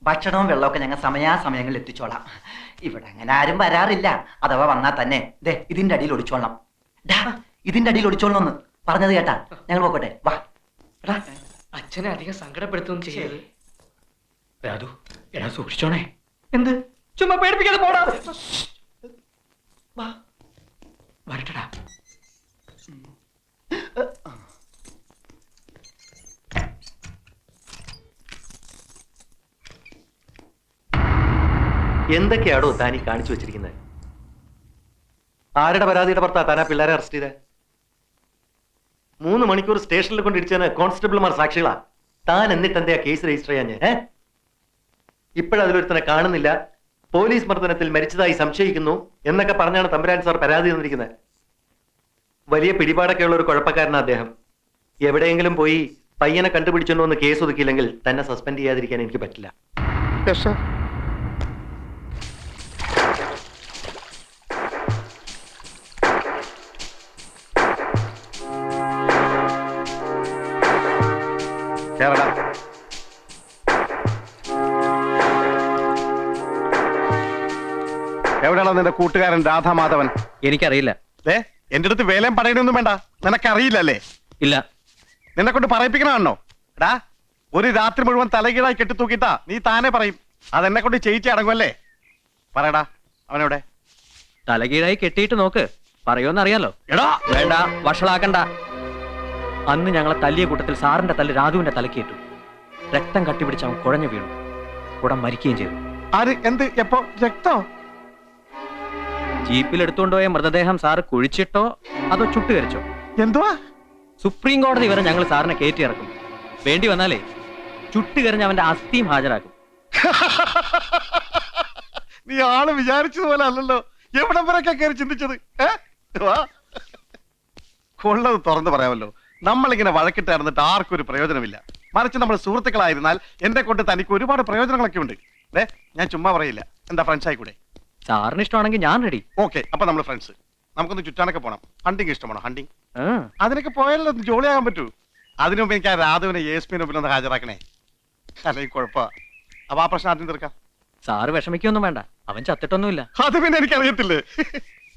ഭക്ഷണവും വെള്ളമൊക്കെ ഞങ്ങൾ സമയാസമയങ്ങളിൽ എത്തിച്ചോളാം. ഇവിടെ അങ്ങനെ ആരും വരാറില്ല. അഥവാ വന്നാൽ തന്നെ ദേ ഇതിന്റെ അടിയിൽ ഒളിച്ചോളണം. ഡാ ഇതിന്റെ അടിയിൽ ഒളിച്ചോളണമെന്ന് പറഞ്ഞത് കേട്ടാ. ഞങ്ങൾ പോക്കട്ടെ, വാ. എടാ അച്ഛനെ അധികം സങ്കടപ്പെടുത്തുകയും ചെയ്യരുത്. രാധു എടാ സൂക്ഷിച്ചോണേ. എന്ത്? ചുമ്മാ പേടിപ്പിക്കാതെ പോടാ. വാ വരട്ടടാ. എന്തൊക്കെയാണോ താൻ ഈ കാണിച്ചു വെച്ചിരിക്കുന്നത്? ആരുടെ പരാതിയുടെ പുറത്താ താൻ ആ പിള്ളേരെ അറസ്റ്റ് ചെയ്തേ? 3 മണിക്കൂർ സ്റ്റേഷനിൽ കൊണ്ടിരിച്ചതിന് കോൺസ്റ്റബിൾമാർ സാക്ഷികളാ. താൻ എന്നിട്ട് എന്താ കേസ് രജിസ്റ്റർ ചെയ്യാൻ? ഇപ്പോഴതിലൊരുത്തനെ കാണുന്നില്ല, പോലീസ് മർദ്ദനത്തിൽ മരിച്ചതായി സംശയിക്കുന്നു എന്നൊക്കെ പറഞ്ഞാണ് തമ്പുരാൻ സാർ പരാതി തന്നിരിക്കുന്നത്. വലിയ പിടിപാടൊക്കെ ഉള്ള ഒരു കുഴപ്പക്കാരനാണ് അദ്ദേഹം. എവിടെയെങ്കിലും പോയി പയ്യനെ കണ്ടുപിടിച്ചോണ്ടോ എന്ന് കേസ് ഒതുക്കിയില്ലെങ്കിൽ തന്നെ സസ്പെൻഡ് ചെയ്യാതിരിക്കാൻ എനിക്ക് പറ്റില്ല. എവിടെയാണോ നിന്റെ കൂട്ടുകാരൻ രാധാമാധവൻ? എനിക്കറിയില്ല. എന്റെ അടുത്ത് വേലയും പറയണൊന്നും വേണ്ട, നിനക്കറിയില്ലല്ലേ? ഇല്ല. നിന്നെ കൊണ്ട് പറയിപ്പിക്കണോ? എടാ ഒരു രാത്രി മുഴുവൻ തലകീഴായി കെട്ടിത്തൂക്കിട്ടാ നീ താനെ പറയും. അതെന്നെ കൊണ്ട് ചെയ്യിച്ച് അടങ്ങുമല്ലേ? പറയടാ അവനെവിടെ? തലകീഴായി കെട്ടിയിട്ട് നോക്ക്, പറയുമെന്നറിയാലോ. എടാ വേണ്ട, വഷളാക്കണ്ട. അന്ന് ഞങ്ങളെ തല്ലിയ കൂട്ടത്തിൽ സാറിന്റെ തല്ല് രാധുവിന്റെ തലക്കേറ്റു. രക്തം കട്ടിപിടിച്ച് അവൻ കുഴഞ്ഞു വീണു, ഉടൻ മരിക്കുകയും ചെയ്തു. ആര്? എന്ത്? എപ്പോ? രക്തോ? ജീപ്പിൽ എടുത്തുകൊണ്ടുപോയ മൃതദേഹം സാറ് കുഴിച്ചിട്ടോ അതോ ചുട്ടുകരിച്ചോ? എന്തുവാ? സുപ്രീം കോടതി വരെ ഞങ്ങൾ സാറിനെ കയറ്റി ഇറക്കും. വേണ്ടി വന്നാലേ ചുട്ടുകരിഞ്ഞ് അവന്റെ അസ്ഥിയും ഹാജരാക്കും. നീ ആള് വിചാരിച്ചതുപോലെ അല്ലല്ലോ. എവിടം വരെയൊക്കെ കയറി ചിന്തിച്ചത്? കൊള്ളത് തുറന്നു പറയാമല്ലോ. നമ്മളിങ്ങനെ വഴക്കിട്ട് നടന്നിട്ട് ആർക്കും ഒരു പ്രയോജനമില്ല. മറിച്ച് നമ്മൾ സുഹൃത്തുക്കളായിരുന്നാൽ എന്നെ കൊണ്ട് തനിക്ക് ഒരുപാട് പ്രയോജനങ്ങളൊക്കെ ഉണ്ട്. ഞാൻ ചുമ്മാ പറയില്ല. എന്താ ഫ്രണ്ട്സ് ആയിക്കൂടെ? സാറിന് ഇഷ്ടമാണെങ്കിൽ ഞാൻ റെഡി. ഓക്കെ, അപ്പൊ നമ്മൾ ഫ്രണ്ട്സ്. നമുക്കൊന്ന് ചുറ്റാനൊക്കെ പോണം. ഹണ്ടിങ് ഇഷ്ടമാണോ? ഹണ്ടിങ് അതിനൊക്കെ പോയാലോ ജോളിയാകാൻ പറ്റൂ. അതിനു മുമ്പ് എനിക്ക് ആ രാധുവിനെ ESP മുമ്പിൽ ഹാജരാക്കണേ. അല്ലെങ്കിൽ കുഴപ്പ. അപ്പൊ ആ പ്രശ്നം ആദ്യം തീർക്കാം. സാറ് വിഷമിക്കൊന്നും വേണ്ട, അവൻ ചത്തിട്ടൊന്നുമില്ല. അത് പിന്നെ എനിക്കറിയത്തില്ലേ.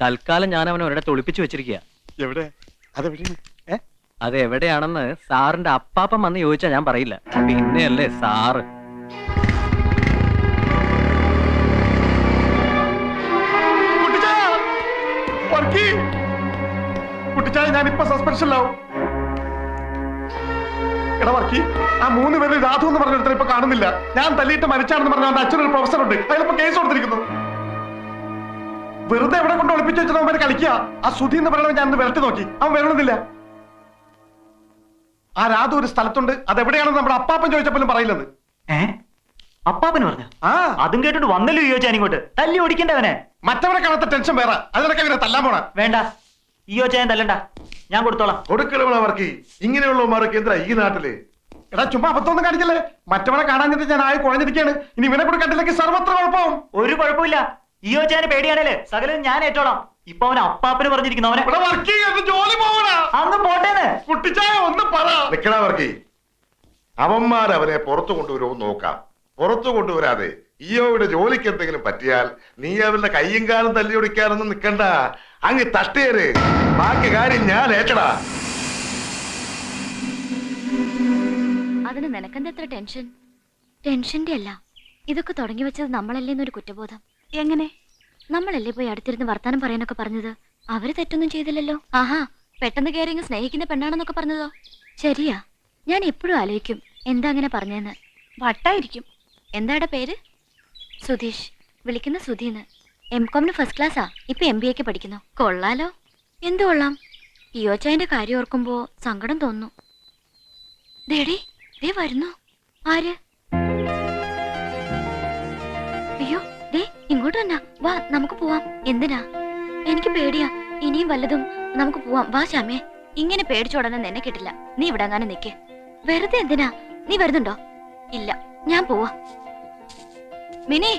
തൽക്കാലം ഞാൻ അവനെ ഒരിടത്ത് ഒളിപ്പിച്ചു വെച്ചിരിക്കുക. എവിടെ? അതെവിടെ? അത് എവിടെയാണെന്ന് സാറിന്റെ അപ്പാപ്പൻ വന്ന് ചോദിച്ചാ ഞാൻ പറയില്ല. പിന്നെയല്ലേ സാറ്. കുട്ടിച്ചായ ഞാനിപ്പോ സസ്പെൻഷനിലാവും. എടാ വർക്കി, ആ 3 പേരിൽ രാധു എന്ന് പറഞ്ഞിടത്തിന് ഇപ്പൊ കാണുന്നില്ല. ഞാൻ തല്ലിയിട്ട് മരിച്ചാണെന്ന് പറഞ്ഞ അവന്റെ അച്ഛനൊരു പ്രൊഫസർ ഉണ്ട്, അതിലിപ്പോ കേസ് കൊടുത്തിരിക്കുന്നു. വെറുതെ എവിടെ കൊണ്ട് ഒളിപ്പിച്ചു വെച്ചാൽ അവൻ കളിക്കുക. ആ സുധി എന്ന് പറയണവൻ ഞാൻ വിരട്ടി നോക്കി, അവൻ വരണമെന്നില്ല. ആ രാധു ഒരു സ്ഥലത്തുണ്ട്, അതെവിടെയാണെന്ന് നമ്മുടെ അപ്പാപ്പൻ ചോദിച്ചപ്പോഴും പറയില്ലെന്ന്. അപ്പാപ്പന് പറഞ്ഞു? അതും കേട്ടിട്ട് വന്നല്ലോ ചോദിച്ചാൻ ഇങ്ങോട്ട് തല്ലി ഓടിക്കണ്ടവനെ. മറ്റവരെ കാണാത്ത ടെൻഷൻ വേറെ, അതിനൊക്കെ ഇവരെ തല്ലാൻ പോണ. വേണ്ട, ചോദിച്ചാൻ തല്ലണ്ട, ഞാൻ കൊടുത്തോളാം. കൊടുക്കണവർക്ക് ഇങ്ങനെയുള്ളവന്മാരൊക്കെ എന്താ ഈ നാട്ടില്? എടാ ചുമ്മാ അബദ്ധമൊന്നും കാണിക്കല്ലേ. മറ്റവനെ കാണാഞ്ഞിട്ട് ഞാൻ ആയി കുഴഞ്ഞിരിക്കുകയാണ്. ഇനി ഇവനെ കൂടെ കണ്ടില്ലെങ്കിൽ സർവത്ര കുഴപ്പമാവും. ഒരു കുഴപ്പമില്ല. ചോദിച്ചാന് പേടിയാണല്ലേ, സകലം ഞാൻ ഏറ്റോളാം. ഇപ്പൊ അവൻ അപ്പാപ്പന് പറഞ്ഞിരിക്കുന്നു. അവനെ ജോലി പോവണ അന്ന് പോട്ടേന്ന്. കുട്ടിച്ചായ ഒന്ന് പറ. നിക്കണവർക്ക് അവന്മാരവനെ പുറത്തു കൊണ്ടുവരുമോ നോക്കാം. പുറത്തു കൊണ്ടുവരാതെ ഈയോയുടെ ജോലിക്ക് എന്തെങ്കിലും പറ്റിയാൽ നീ അവരുടെ കയ്യും കാലും തല്ലി ഒടിക്കാനൊന്നും നിക്കണ്ട. അങ്ങ് തട്ടിയേര്, ബാക്കി കാര്യം ഞാൻ ഏറ്റടാ. അതിന് നിനക്കെന്താ ടെൻഷൻ? ടെൻഷന്റെ അല്ല, ഇതൊക്കെ തുടങ്ങി വെച്ചത് നമ്മളല്ലേന്നൊരു കുറ്റബോധം. എങ്ങനെ? നമ്മളല്ലേ പോയി അടുത്തിരുന്ന് വർത്താനം പറയാനൊക്കെ പറഞ്ഞത്? അവര് തെറ്റൊന്നും ചെയ്തില്ലല്ലോ. ആഹാ, പെട്ടെന്ന് കയറി സ്നേഹിക്കുന്ന പെണ്ണാണെന്നൊക്കെ പറഞ്ഞതോ? ശരിയാ, ഞാൻ എപ്പോഴും ആലോചിക്കും എന്താ അങ്ങനെ പറഞ്ഞെന്ന്. വട്ടായിരിക്കും. എന്താടെ പേര്? സുധീഷ്. വിളിക്കുന്ന സുധീന്ന്. MCOM ഫസ്റ്റ് ക്ലാസ്സാ, ഇപ്പൊ MBAക്ക് പഠിക്കുന്നു. കൊള്ളാലോ. എന്തു കൊള്ളാം? ഇയോച്ചായന്റെ കാര്യം ഓർക്കുമ്പോ സങ്കടം തോന്നുന്നു. ദേടി, ദേ വരുന്നു. ആര്? അയ്യോ, ദേ ഇങ്ങോട്ട് തന്നെ വാ, നമുക്ക് പോവാം. എന്തിനാ? എനിക്ക് പേടിയാ. ഇനിയും വല്ലതും. നമുക്ക് പോവാം, വാ ശ്യാമേ. ഇങ്ങനെ പേടിച്ചോടാനൊന്നും എന്നെ കിട്ടില്ല. നീ ഇവിടെ അങ്ങനെ നിക്ക്. വെറുതെ എന്തിനാ? നീ വരുന്നുണ്ടോ? ഇല്ല, ഞാൻ പോവാ. മിനി,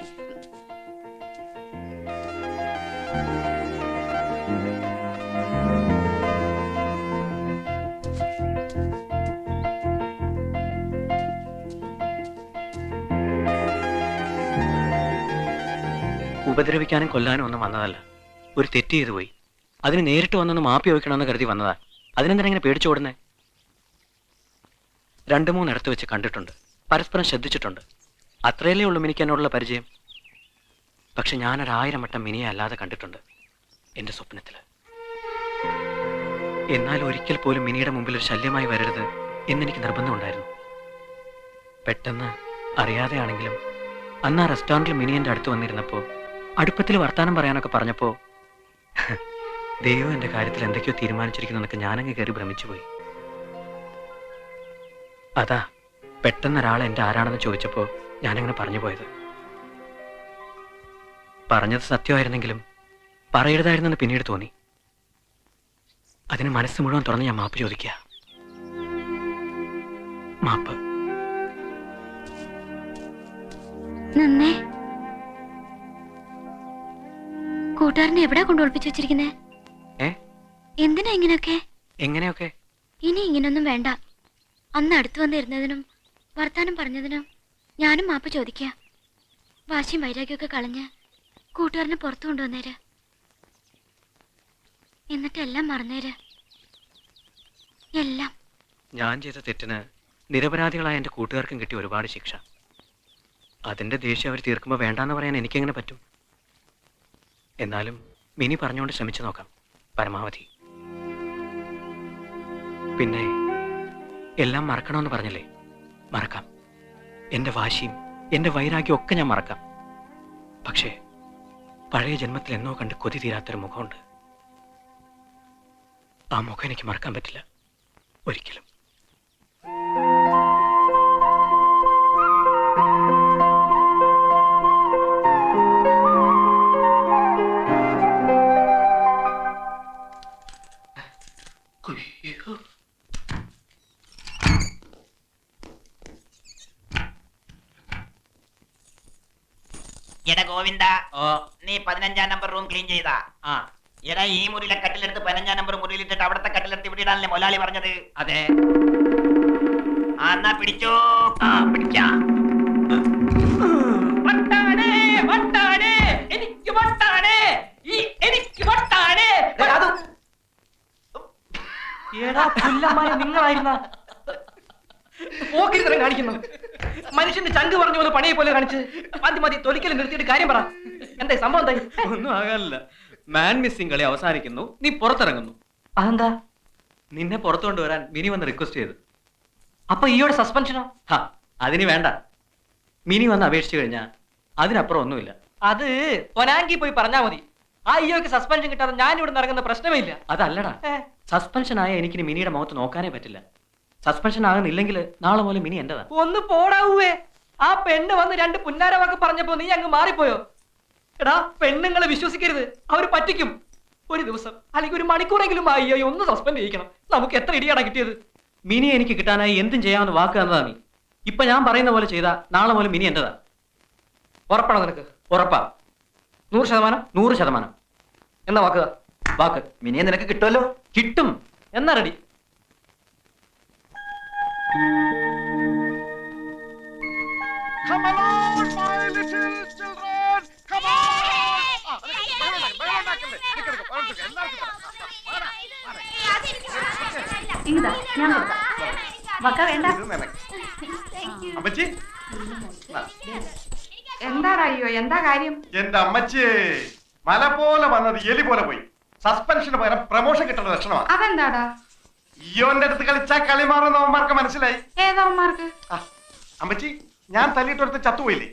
ഉപദ്രവിക്കാനും കൊല്ലാനും ഒന്നും വന്നതല്ല. ഒരു തെറ്റ് ചെയ്തു പോയി. അതിന് നേരിട്ട് വന്നൊന്ന് മാപ്പി ചോദിക്കണമെന്ന് കരുതി വന്നതാ. അതിനെന്തിനാ ഇങ്ങനെ പേടിച്ചോടുന്നേ? 2-3 ഇടത്ത് വെച്ച് കണ്ടിട്ടുണ്ട്, പരസ്പരം ശ്രദ്ധിച്ചിട്ടുണ്ട്. അത്രയല്ലേ ഉള്ളൂ മിനിക്ക് എന്നോടുള്ള പരിചയം. പക്ഷെ ഞാനൊരു1000 വട്ടം മിനിയെ അല്ലാതെ കണ്ടിട്ടുണ്ട് എൻ്റെ സ്വപ്നത്തിൽ. എന്നാൽ ഒരിക്കൽ പോലും മിനിയുടെ മുമ്പിൽ ഒരു ശല്യമായി വരരുത് എന്നെനിക്ക് നിർബന്ധമുണ്ടായിരുന്നു. പെട്ടെന്ന് അറിയാതെയാണെങ്കിലും അന്ന് ആ റെസ്റ്റോറൻറ്റിൽ മിനി എൻ്റെ അടുത്ത് വന്നിരുന്നപ്പോൾ അടുപ്പത്തിൽ വർത്താനം പറയാനൊക്കെ പറഞ്ഞപ്പോൾ ദൈവം എൻ്റെ കാര്യത്തിൽ എന്തൊക്കെയോ തീരുമാനിച്ചിരിക്കുന്നതൊക്കെ ഞാനങ്ങ് കയറി ഭ്രമിച്ചുപോയി. അതാ പെട്ടെന്ന് ഒരാൾ എൻ്റെ ആരാണെന്ന് ചോദിച്ചപ്പോൾ ഞാനങ്ങനെ പറഞ്ഞു പോയത്. പറഞ്ഞത് സത്യമായിരുന്നെങ്കിലും പറയരുതായിരുന്നെന്ന് പിന്നീട് തോന്നി. അതിന് മനസ്സ് മുഴുവൻ തുറന്ന് ഞാൻ മാപ്പ് ചോദിക്കുക. മാപ്പ്. നന്നേ. കൂട്ടുകാരനെ എവിടാ കൊണ്ട് ഒളിപ്പിച്ചു വെച്ചിരിക്കുന്നേ? ഏ? എന്തിനാ ഇങ്ങനെയൊക്കെ? എങ്ങനെയൊക്കെ? ഇനി ഇങ്ങനൊന്നും വേണ്ട. അന്ന് അടുത്ത് വന്നിരുന്നതിനും വർത്താനം പറഞ്ഞതിനും ഞാനും മാപ്പ് ചോദിക്കുക. വാശിയും വൈരാഗ്യമൊക്കെ കളഞ്ഞ് കൂട്ടുകാരനെ പുറത്തു കൊണ്ടുവന്നേര്. എന്നിട്ട് എല്ലാം മറന്നേര്. എല്ലാം. ഞാൻ ചെയ്ത തെറ്റിന് നിരപരാധികളായ എൻ്റെ കൂട്ടുകാർക്കും കിട്ടിയ ഒരുപാട് ശിക്ഷ. അതിൻ്റെ ദേഷ്യം അവർ തീർക്കുമ്പോൾ വേണ്ടാന്ന് പറയാൻ എനിക്കെങ്ങനെ പറ്റും? എന്നാലും മിനി പറഞ്ഞുകൊണ്ട് ശ്രമിച്ചു നോക്കാം പരമാവധി. പിന്നെ എല്ലാം മറക്കണമെന്ന് പറഞ്ഞില്ലേ? മറക്കാം. എൻ്റെ വാശിയും എൻ്റെ വൈരാഗ്യവും ഒക്കെ ഞാൻ മറക്കാം. പക്ഷേ പഴയ ജന്മത്തിൽ എന്നോ കണ്ട് കൊതി തീരാത്തൊരു മുഖമുണ്ട്. ആ മുഖം എനിക്ക് മറക്കാൻ പറ്റില്ല ഒരിക്കലും. എടാ ഗോവിന്ദ, നീ 15-ാം നമ്പർ റൂം ക്ലീൻ ചെയ്താ? എടാ ഈ മുറിയിലെ കട്ടിലെടുത്ത് 15-ാം നമ്പർ മുറിയിലിട്ടിട്ട് അവിടത്തെ കട്ടിലെടുത്ത് ഇവിടെ ഇടാനല്ലേ മൊലാളി പറഞ്ഞത്? അതെ. എന്നാ പിടിച്ചോ. പിടിക്കാം. നിങ്ങളായിരുന്ന പോക്കിരിത്തരം കാണിക്കുന്നു. മനുഷ്യന്റെ ചങ്ക് പറഞ്ഞ പോലെ പണിയെ പോലെ കാണിച്ച് മതി തൊലിക്കല് നിർത്തിയിട്ട് കാര്യം പറ. എന്തായി സംഭവം? എന്തായി? ഒന്നും ആകാനില്ല. മാൻ മിസ്സിംഗ് കളി അവസാനിക്കുന്നു, നീ പുറത്തിറങ്ങുന്നു. അതെന്താ? നിന്നെ പുറത്തു കൊണ്ടുവരാൻ മിനി വന്ന് റിക്വസ്റ്റ് ചെയ്തു. അപ്പൊ ഈയോടെ സസ്പെൻഷനോ? അതിന് വേണ്ട. മിനി വന്ന് അപേക്ഷിച്ചു കഴിഞ്ഞാൽ അതിനപ്പുറം ഒന്നുമില്ല. അത് പൊനാങ്കി പോയി പറഞ്ഞാ മതി. ആ ഈയോക്ക് സസ്പെൻഷൻ കിട്ടാതെ ഞാൻ ഇവിടെ ഇറങ്ങുന്ന പ്രശ്നമേ ഇല്ല. അതല്ലടാ, സസ്പെൻഷൻ ആയ എനിക്ക് മിനിയുടെ മുഖത്ത് നോക്കാനേ പറ്റില്ല. സസ്പെൻഷൻ ആകുന്നില്ലെങ്കിൽ നാളെ പോലെ മിനി എന്റേതാ. ഒന്ന് പോടാവേ. ആ പെണ്ണ് വന്ന് 2 പുന്നാര വാക്ക് പറഞ്ഞപ്പോ നീ അങ്ങ് മാറിപ്പോയോ? എടാ, പെണ്ണുങ്ങളെ വിശ്വസിക്കരുത്, അവര് പറ്റിക്കും. ഒരു ദിവസം അല്ലെങ്കിൽ ഒരു മണിക്കൂറെങ്കിലും അയ്യോ ഒന്ന് സസ്പെൻഡ് ചെയ്യിക്കണം. നമുക്ക് എത്ര ഇടിയാടാ കിട്ടിയത്? മിനി എനിക്ക് കിട്ടാനായി എന്തും ചെയ്യാമെന്ന് വാക്ക് തന്നതാ നീ. ഇപ്പൊ ഞാൻ പറയുന്ന പോലെ ചെയ്താ നാളെ പോലെ മിനി എന്റേതാ. ഉറപ്പാണോ നിനക്ക്? ഉറപ്പാ. 100%? 100%. എന്നാ വാക്ക്? വാക്ക്. മിനിയെ നിനക്ക് കിട്ടുമല്ലോ. കിട്ടും. എന്നാ ready? Come along, my little children. Come on. അമ്മച്ചി, എന്താടാ അയ്യോ, എന്താ കാര്യം? എന്റെ അമ്മച്ചി, മല പോലെ വന്നത് എലി പോലെ പോയി. സസ്പെൻഷന് പകരം പ്രമോഷൻ കിട്ടുന്ന ലക്ഷണമാണ്. അതെന്താടാ? ഇയോന്റെ അടുത്ത് കളിച്ചാ കളി മാറുന്ന അവന്മാർക്ക് മനസ്സിലായി. ഏതവന്മാർക്ക്? അമ്മച്ചി, ഞാൻ തല്ലിയിട്ടൊരുത്ത് ചത്തുപോയില്ലേ?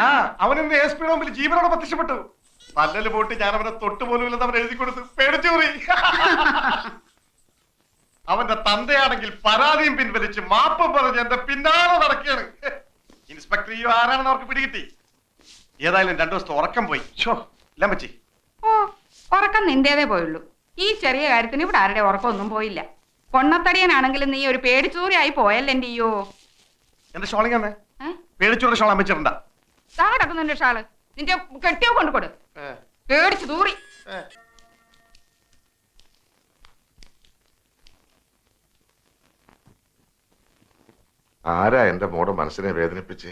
ആ, അവനിന്ന് SP മുമ്പിൽ ജീവനോടെ പ്രത്യക്ഷപ്പെട്ടു. പല്ലല് പോയിട്ട് ഞാൻ അവനെ തൊട്ടുപോലും ഇല്ലെന്ന് അവൻ എഴുതി കൊടുത്തു. പേടിച്ചൂറി. അവന്റെ തന്തയാണെങ്കിൽ പരാതിയും പിൻവലിച്ച് മാപ്പും പറഞ്ഞ് എന്റെ പിന്നാലെ നടക്കുകയാണ്. ഇൻസ്പെക്ടർ ഈ ആരാണെന്ന് അവർക്ക് പിടികിട്ടി. ഏതായാലും 2 ദിവസത്തെ ഉറക്കം പോയി. അമ്മച്ചി, ഓ, ഉറക്കം നിന്റേതേ പോയുള്ളൂ. ഈ ചെറിയ കാര്യത്തിന് ഇവിടെ ആരുടെ ഉറക്കമൊന്നും പോയില്ല. പൊണ്ണത്തടിയനാണെങ്കിലും നീ ഒരു പേടിച്ചൂറിയായി പോയല്ലേ എന്റെ അയ്യോ. എന്റെ ഷോളിങ്ങന്നെ പേടിച്ചൂടെ ഷോൾ അമ്മച്ചിട്ടുണ്ടാ? കിടക്കുന്നു എന്റെ ഷാള്. നിന്റെ കെട്ടിയോ കൊണ്ടുകൊടു. പേടിച്ചു തൂറി. ആരാ എന്റെ മോടെ മനസ്സിനെ വേദനിപ്പിച്ച്?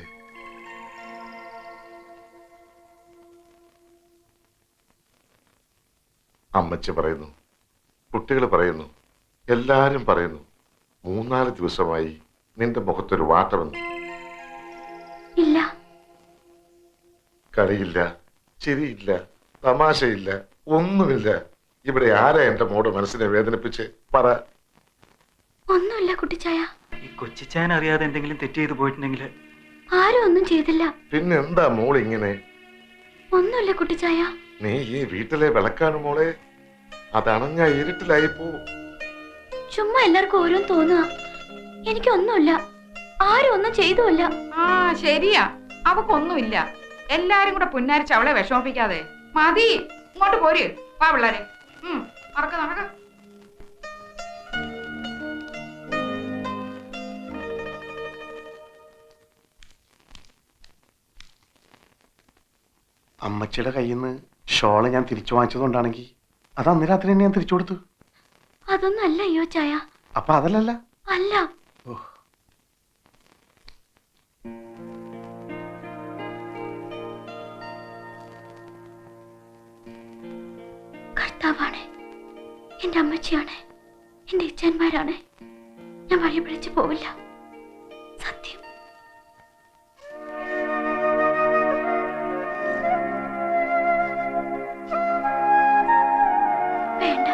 അമ്മച്ചി പറയുന്നു, കുട്ടികൾ പറയുന്നു, എല്ലാരും പറയുന്നു, 3-4 ദിവസമായി നിന്റെ മുഖത്തൊരു വാട്ടമെന്ന്. ഇല്ല. കളിയില്ല, ചിരിയില്ല, തമാശയില്ല, ഒന്നുമില്ല. ഇവിടെ ആരാ എന്റെ മോടെ മനസ്സിനെ വേദനിപ്പിച്ച് പറ? ഒന്നുമില്ല കുട്ടിച്ചായ. ഈ കൊച്ചിച്ചായൻ അറിയാതെ എന്തെങ്കിലും തെറ്റ് ചെയ്തു പോയിട്ടുണ്ടെങ്കിൽ ആരും ഒന്നും ചെയ്തില്ല. പിന്നെന്താ മോൾ ഇങ്ങനെ? ഒന്നുമില്ല കുട്ടിച്ചായ. നീ ഈ വീട്ടിലെ വിളക്കാണ് മോളെ. അതണഞ്ഞ ഇരുട്ടിലായി പോവും. ചുമ്മാ എല്ലാവർക്കും ഓരോന്ന് തോന്നുക. എനിക്കൊന്നുമില്ല. ആരും ഒന്നും ചെയ്തുമില്ല. ആ ശരിയാ, അവക്കൊന്നുമില്ല. എല്ലാരും കൂടെ പുന്നാരിച്ച് അവളെ വിഷമിപ്പിക്കാതെ. മതി, ഇങ്ങോട്ട് പോര്. വാ പിള്ളേരെ. നടക്ക നടക്ക. അമ്മച്ചിയുടെ കയ്യിൽ നിന്ന് ഷോള് ഞാൻ തിരിച്ചു വാങ്ങിച്ചതുകൊണ്ടാണെങ്കിൽ അത് അന്ന് രാത്രി തന്നെ ഞാൻ തിരിച്ചു കൊടുത്തു. അതൊന്നും അല്ല അയ്യോ ചായ. അപ്പൊ അതല്ലല്ല. അല്ല. കർത്താവാണ്, എന്റെ അമ്മച്ചിയാണ്, എന്റെ ഇച്ഛന്മാരാണ്. ഞാൻ വഴി പിടിച്ചു പോവില്ല. സത്യം. വേണ്ട.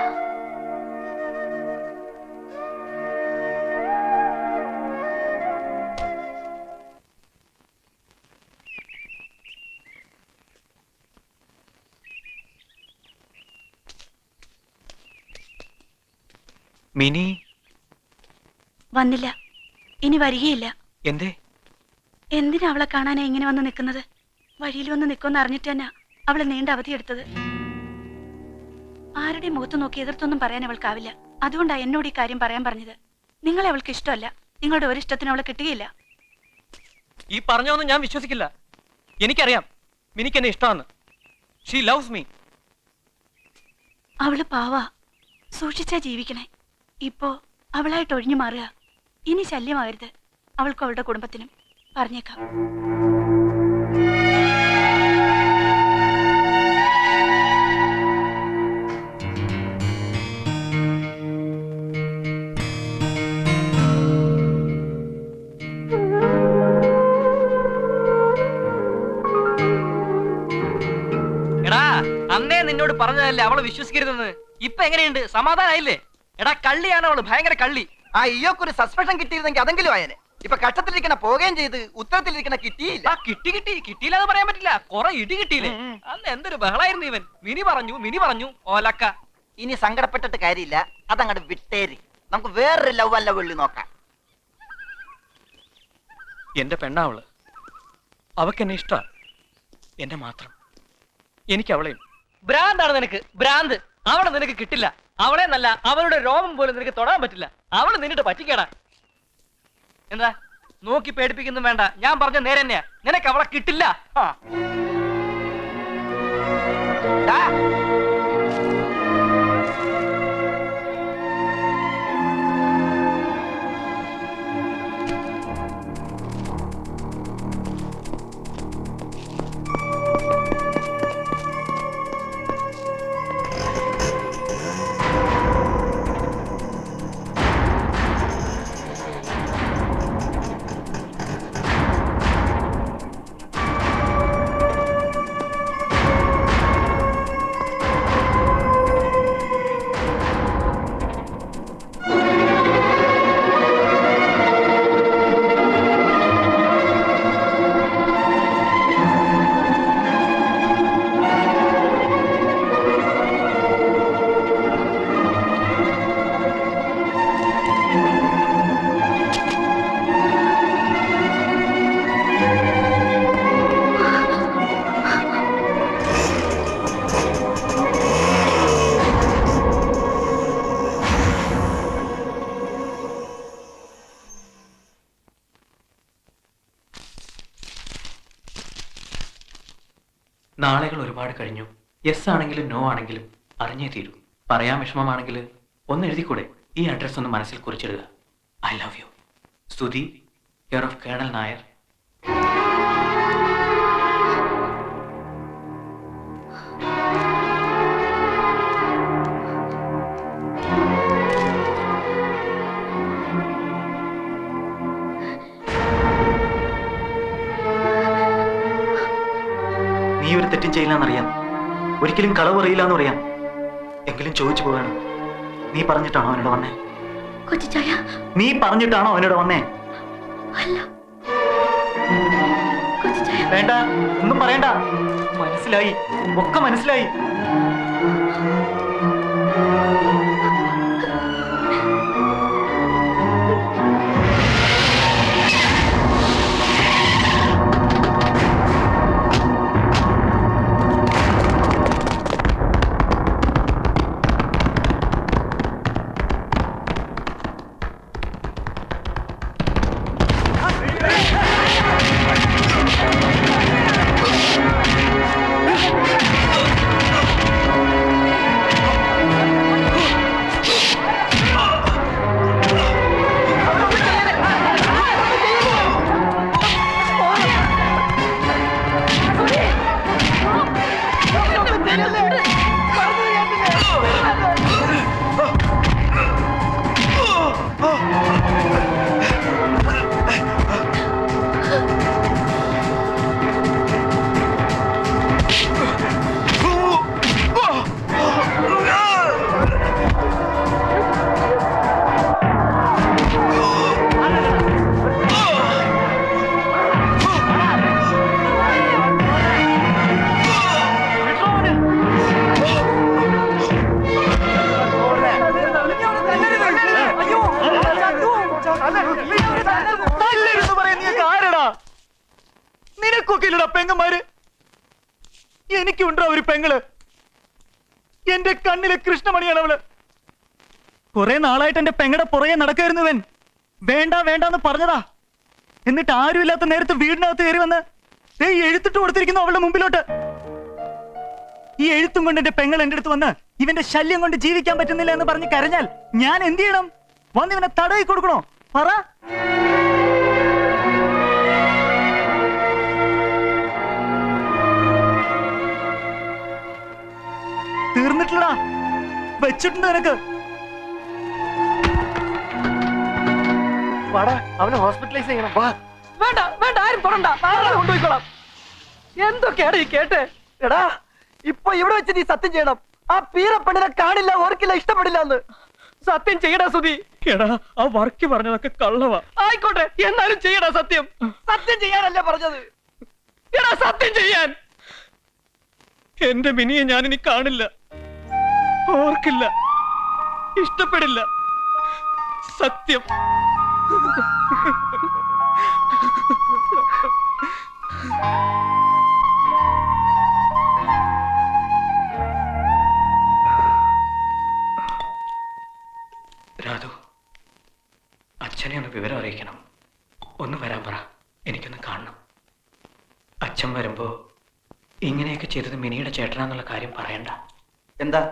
മിനി വന്നില്ല, ഇനി വരികയില്ല. എന്തേ? എന്തിനാ അവളെ കാണാനാ ഇങ്ങനെ വന്ന് നിൽക്കുന്നത്? വഴിയിൽ വന്ന് നിൽക്കുമെന്ന് അറിഞ്ഞിട്ട് തന്നെ അവളെ നീണ്ട അവധിയെടുത്തത്. ആരുടെ മുഖത്ത് നോക്കി എതിർത്തൊന്നും പറയാൻ അവൾക്കാവില്ല. അതുകൊണ്ടാണ് എന്നോട് ഈ കാര്യം പറയാൻ പറഞ്ഞത്. നിങ്ങളെ അവൾക്ക് ഇഷ്ടമല്ല. നിങ്ങളുടെ ഒരു ഇഷ്ടത്തിന് അവളെ കിട്ടുകയില്ല. ഈ പറഞ്ഞൊന്നും ഞാൻ വിശ്വസിക്കില്ല. എനിക്കറിയാം മിനിക്ക് എന്നെ ഇഷ്ടമാണ്. She loves me. അവള് പാവാ, സൂക്ഷിച്ചാ ജീവിക്കണേ. ഇപ്പോ അവളായിട്ട് ഒഴിഞ്ഞു മാറുക. ഇനി ശല്യമാകരുത് അവൾക്കും അവളുടെ കുടുംബത്തിനും. പറഞ്ഞേക്കാം. എടാ, അന്നേ നിന്നോട് പറഞ്ഞതല്ലേ അവളെ വിശ്വസിക്കരുതെന്ന്. ഇപ്പൊ എങ്ങനെയുണ്ട്? സമാധാനായില്ലേ? എടാ, കള്ളിയാണ് അവള്, ഭയങ്കര കള്ളി. ആ ഇയോക്കൊരു സസ്പെൻഷൻ കിട്ടിയിരുന്നെങ്കിൽ അതെങ്കിലും ആയനെ. ഇപ്പൊ കട്ടത്തിലിരിക്കണ പോവുകയും ചെയ്ത് ഉത്തരത്തിലിരിക്കണ കിട്ടിയില്ല. കിട്ടിയില്ലാന്ന് പറയാൻ പറ്റില്ല. കുറെ ഇടി കിട്ടിയില്ലേ? അന്ന് എന്തൊരു ബഹളായിരുന്നു ഇവൻ. മിനി പറഞ്ഞു ഓലക്ക. ഇനി സങ്കടപ്പെട്ടിട്ട് കാര്യമില്ല, അതങ്ങോട്ട് വിട്ടേര്. നമുക്ക് വേറൊരു ലവ് അല്ല വെള്ളി നോക്കാം. എന്റെ പെണ്ണാവള്. അവക്കെന്നെ ഇഷ്ട, എന്നെ മാത്രം. എനിക്ക് അവളെയും. ഭ്രാന്താണ് നിനക്ക്, ഭ്രാന്ത്. അവളെ നിനക്ക് കിട്ടില്ല. അവളെ നല്ല അവളുടെ രോമം പോലും നിനക്ക് തൊടാൻ പറ്റില്ല. അവള് നിന്നിട്ട് പറ്റിക്കേടാ. എന്താ നോക്കി പേടിപ്പിക്കുന്നു വേണ്ട. ഞാൻ പറഞ്ഞ നേരെ തന്നെയാ. നിനക്ക് അവളെ കിട്ടില്ല. ഡാ, നാളുകൾ ഒരുപാട് കഴിഞ്ഞു. യെസ് ആണെങ്കിലും നോ ആണെങ്കിലും അറിഞ്ഞേ തീരൂ. പറയാൻ വിഷമമാണെങ്കിൽ ഒന്ന് എഴുതിക്കൂടെ? ഈ അഡ്രസ് ഒന്ന് മനസ്സിൽ കുറിച്ചിടുക. I love you. സ്തുതി, കെയർ ഓഫ് കേണൽ നായർ. ഒരു തെറ്റും ചെയ്യില്ലെന്നറിയാം, ഒരിക്കലും കളവ് അറിയില്ല എന്ന് പറയാം. എങ്കിലും ചോദിച്ചു പോവാണ്, നീ പറഞ്ഞിട്ടാണോ അവനോട് വന്നേ? കൊച്ചിച്ചായ നീ പറഞ്ഞിട്ടാണോ അവനോട് വന്നേ? അല്ല. കൊച്ചിച്ചായ വേണ്ട, ഒന്നും പറയണ്ട. മനസ്സിലായി, ഒക്കെ മനസ്സിലായി. നിനക്കൊക്കെ ഇല്ലടാ പെങ്ങന്മാര്, എനിക്കുണ്ടോ ഒരു പെങ്ങള്. എന്റെ കണ്ണിലെ കൃഷ്ണമണിയാണ് അവള്. കുറെ നാളായിട്ട് എന്റെ പെങ്ങടെ പുറകെ നടക്കായിരുന്നുവൻ. വേണ്ട വേണ്ടെന്ന് പറഞ്ഞതാ. എന്നിട്ട് ആരുമില്ലാത്ത നേരത്ത് വീടിനകത്ത് കയറി വന്ന് എഴുത്തിട്ട് കൊടുത്തിരിക്കുന്നു അവളുടെ മുമ്പിലോട്ട്. ഈ എഴുത്തും കൊണ്ട് എന്റെ പെങ്ങൾ എന്റെ അടുത്ത് വന്ന് ഇവന്റെ ശല്യം കൊണ്ട് ജീവിക്കാൻ പറ്റുന്നില്ല എന്ന് പറഞ്ഞ് കരഞ്ഞാൽ ഞാൻ എന്ത് ചെയ്യണം? വന്ന് ഇവനെ തടവി കൊടുക്കണോ? പറ. തീർന്നിട്ടില്ലടാ, വെച്ചിട്ടുണ്ട് നിനക്ക്. അവനെ ഹോസ്പിറ്റലൈസ് ചെയ്യണം. വേണ്ട വേണ്ട, ആരും തൊടണ്ട, കൊണ്ടുപോയിക്കോളാം. എന്തൊക്കെയാണ് ഈ കേട്ടെ? എടാ, ഇപ്പൊ ഇവിടെ വെച്ച് നീ സത്യം ചെയ്യണം. ആ പീറപ്പെണ്ണിനെ കാണില്ല, ഓർക്കില്ല, ഇഷ്ടപ്പെടില്ല എന്ന് സത്യം ചെയ്യടാ സുധി. എടാ, ആ വർക്കി പറഞ്ഞതൊക്കെ കള്ളവാ. ആയിക്കോട്ടെ, എന്നാലും ചെയ്യടാ സത്യം. സത്യം ചെയ്യാനല്ലേ പറഞ്ഞത്? എടാ, സത്യം ചെയ്യാൻ. എന്റെ മിനിയെ ഞാനിനി കാണില്ല, ഓർക്കില്ല, ഇഷ്ടപ്പെടില്ല. സത്യം. രാധു, അച്ഛനെ ഒന്ന് വിവരം അറിയിക്കണം. ഒന്ന് വരാൻ പറ, എനിക്കൊന്ന് കാണണം. അച്ഛൻ വരുമ്പോ ഇങ്ങനെയൊക്കെ ചെയ്തത് മിനിയുടെ ചേട്ടനാന്നുള്ള കാര്യം പറയണ്ട. എന്താ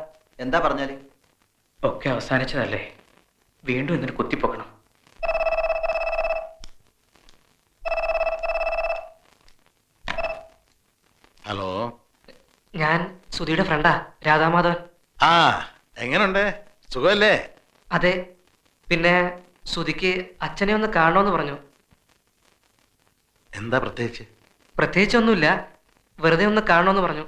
എന്താ പറഞ്ഞാല്? ഒക്കെ അവസാനിച്ചതല്ലേ, വീണ്ടും എന്നിട്ട് കുത്തിപ്പൊക്കണം. ഹലോ, ഞാൻ സുധിയുടെ ഫ്രണ്ടാ, രാധാമാധവൻ. ആ എങ്ങനുണ്ട്? സുഖമല്ലേ? അതെ, പിന്നെ സുധിക്ക് അച്ഛനെ ഒന്ന് കാണണമെന്ന് പറഞ്ഞു. എന്താ പ്രത്യേകിച്ച്? പ്രത്യേകിച്ചൊന്നുമില്ല, വെറുതെ ഒന്ന് കാണണമെന്ന് പറഞ്ഞു.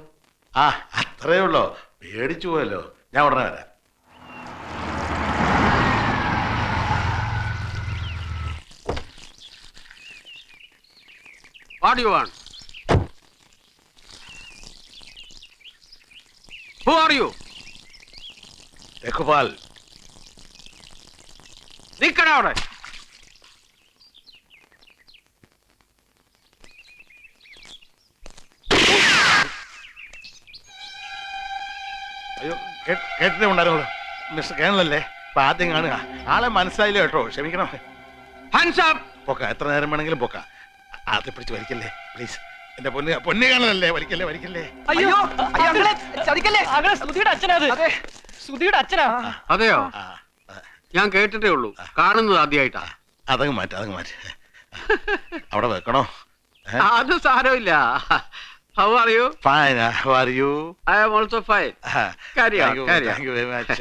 ആ അത്രേ ഉള്ളോ? പേടിച്ചു പോയല്ലോ. ഞാൻ ഉടനെ വരാം. What do you want? Who are you? Raghupal. നിക്കണ അവിടെ. അയ്യോ, കേട്ടിട്ടേ ഉണ്ടായിരുന്നല്ലോ. മിസ്റ്റർ കേണലല്ലേ? അപ്പൊ ആദ്യം കാണുക. ആളെ മനസ്സിലായില്ല കേട്ടോ, ക്ഷമിക്കണം. Hands up. പൊക്ക, എത്ര നേരം വേണമെങ്കിലും പൊക്ക. ആദ്യം പിടിച്ച് വലിക്കല്ലേ പ്ലീസ്. എന്റെ പൊന്നു കാണലല്ലേ, വലിക്കല്ലേ വലിക്കല്ലേ. അയ്യോ, ചതിക്കല്ലേ. സുധിയുടെ അച്ഛനാ. സുധിയുടെ അച്ഛനാ. അതെയോ? ആ, ഞാൻ കേട്ടിട്ടേ ഉള്ളൂ, കാണുന്നത് ആദ്യമായിട്ടാ. അതങ്ങ് മാറ്റി. അവിടെ വെക്കണോ? അത് സാരമില്ല. How are you? Fine. How are you? I am also fine. Carry on, carry on. Thank you very much.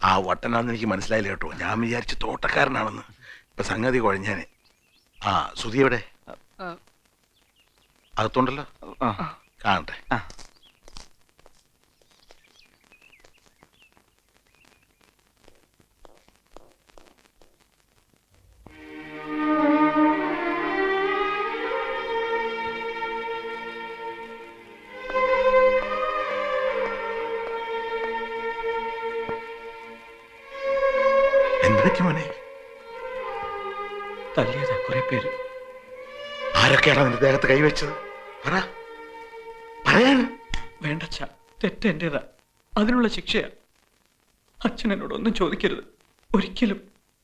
ആ വട്ടനാണെന്ന് എനിക്ക് മനസ്സിലായില്ല കേട്ടോ. ഞാൻ വിചാരിച്ചു തോട്ടക്കാരനാണെന്ന്. ഇപ്പൊ സംഗതി കുഴഞ്ഞാന്. ആ സുധി എവിടെ? അകത്തുണ്ടല്ലോ കാണട്ടെ. എന്തൊക്കെ മോനെ? തല്ലിയതാ കുറെ പേര്. ആരൊക്കെയാണ് നിന്റെ ദേഹത്ത് കൈവച്ചത്? പറ, പറയാൻ. വേണ്ടച്ച, തെറ്റ് എന്റേതാ. അതിനുള്ള ശിക്ഷയാ. അച്ഛൻ എന്നോടൊന്നും ചോദിക്കരുത് ഒരിക്കലും,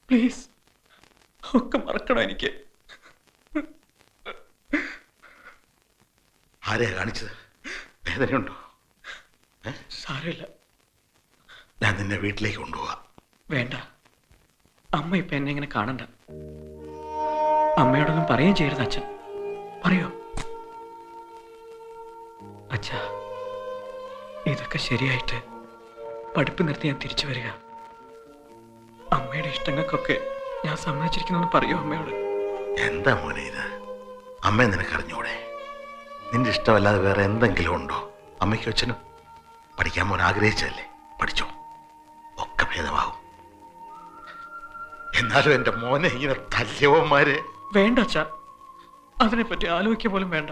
പ്ലീസ്. ഒക്കെ മറക്കണം എനിക്ക്. ആരെയാ കാണിച്ചത്? വേദനയുണ്ടോ? സാരമില്ല. ഞാൻ നിന്നെ വീട്ടിലേക്ക് കൊണ്ടുപോവാ. വേണ്ട, അമ്മ ഇപ്പൊ എന്നെ ഇങ്ങനെ കാണണ്ട. അമ്മയോടൊന്നും പറയുകയും ചെയ്യരുത് അച്ഛൻ. പറയോ? അച്ഛാ, ഇതൊക്കെ ശരിയായിട്ട് പഠിപ്പ് നിർത്തി ഞാൻ തിരിച്ചു വരിക. അമ്മയുടെ ഇഷ്ടങ്ങൾക്കൊക്കെ ഞാൻ സമ്മതിച്ചിരിക്കുന്നു പറയൂ അമ്മയോട്. എന്താ മോനെ ഇത്? അമ്മയെ നിനക്ക് അറിഞ്ഞൂടെ? നിന്റെ ഇഷ്ടമല്ലാതെ വേറെ എന്തെങ്കിലും ഉണ്ടോ? അമ്മയ്ക്കും അച്ഛനും പഠിക്കാൻ മോൻ ആഗ്രഹിച്ചതല്ലേ? പഠിച്ചോ, ഒക്കെ ഭേദമാകും. എന്നാലും എന്റെ മോനെ ഇങ്ങനെ തല്യവന്മാരെ. വേണ്ട അച്ഛാ, അതിനെപ്പറ്റി ആലോചിക്കുക പോലും വേണ്ട.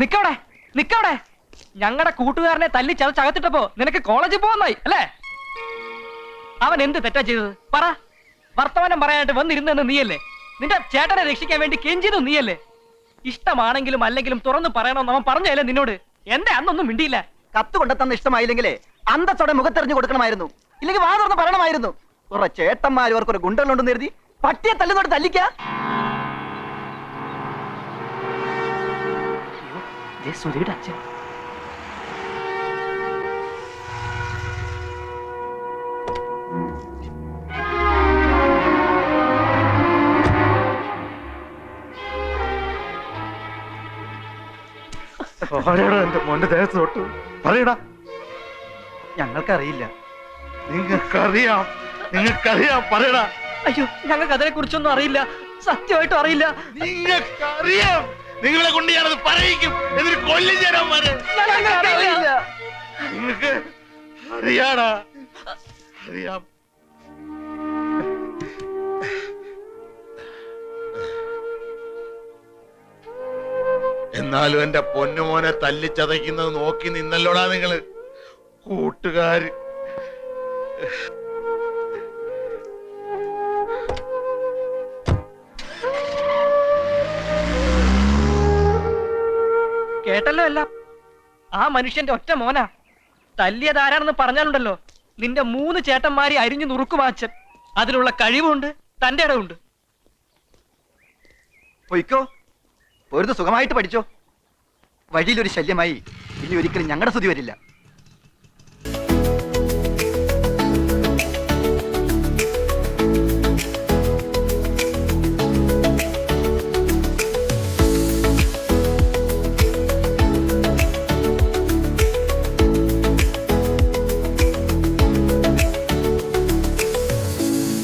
നിക്കവിടെ, നിക്കവിടെ. ഞങ്ങളുടെ കൂട്ടുകാരനെ തല്ലി ചതച്ചകത്തിട്ടപ്പോ നിനക്ക് കോളേജിൽ പോകുന്നായി അല്ലേ? അവൻ എന്ത് തെറ്റാ ചെയ്തത് പറ. വർത്തമാനം പറയാനായിട്ട് വന്നിരുന്നെന്ന് നീയല്ലേ? നിന്റെ ചേട്ടനെ രക്ഷിക്കാൻ വേണ്ടി കെഞ്ചിയതും നീയല്ലേ? ഇഷ്ടമാണെങ്കിലും അല്ലെങ്കിലും തുറന്നു പറയണമെന്ന് അവൻ പറഞ്ഞല്ലേ നിന്നോട്? എന്റെ അന്നൊന്നും മിണ്ടിയില്ല. കത്ത് കൊണ്ടെത്തന്ന ഇഷ്ടമായില്ലെങ്കിലേ അന്തത്തോടെ മുഖത്തെറിഞ്ഞു കൊടുക്കണമായിരുന്നു. ഇല്ലെങ്കിൽ വാ തുറന്ന് പറയണമായിരുന്നു. കുറെ ചേട്ടന്മാർ അവർക്കൊരു ഗുണ്ടകളുണ്ടെന്ന് കരുതി പട്ടിയെ തല്ലുന്നോട് തല്ലിക്ക. സുധിയുടെ അച്ഛൻ. എന്റെ മോന്റെ ദേഹത്ത് തൊട്ടു പറയടാ. ഞങ്ങൾക്കറിയില്ല. നിങ്ങൾക്കറിയാം, നിങ്ങൾക്കറിയാം, പറയടാ. അയ്യോ, ഞങ്ങൾക്ക് അതിനെ കുറിച്ചൊന്നും അറിയില്ല, സത്യമായിട്ടും അറിയില്ല. നിങ്ങൾക്കറിയാം. നിങ്ങളെ കൊണ്ട് ഞാനത് പറയിക്കും. എന്നിട്ട് കൊല്ലും ചേരാന്മാരെ. നിങ്ങൾക്ക് അറിയാടാ, അറിയാം. എന്നാലും എന്റെ പൊന്നുമോനെ തല്ലിച്ചതയ്ക്കുന്നത് നോക്കി നിന്നല്ലോടാ നിങ്ങള് കൂട്ടുകാര്. കേട്ടല്ലോ എല്ലാം. ആ മനുഷ്യന്റെ ഒറ്റ മോനാ. തല്ലിയതാരാണെന്ന് പറഞ്ഞാലുണ്ടല്ലോ, നിന്റെ 3 ചേട്ടന്മാരെ അരിഞ്ഞു നുറുക്കും അച്ഛൻ. അതിനുള്ള കഴിവുണ്ട്, തന്റെ ഇടവുണ്ട്. പൊയ്ക്കോ, ഒരു സുഖമായിട്ട് പഠിച്ചോ. വഴിയിലൊരു ശല്യമായി ഇനി ഒരിക്കലും ഞങ്ങളുടെ സ്തുതി വരില്ല.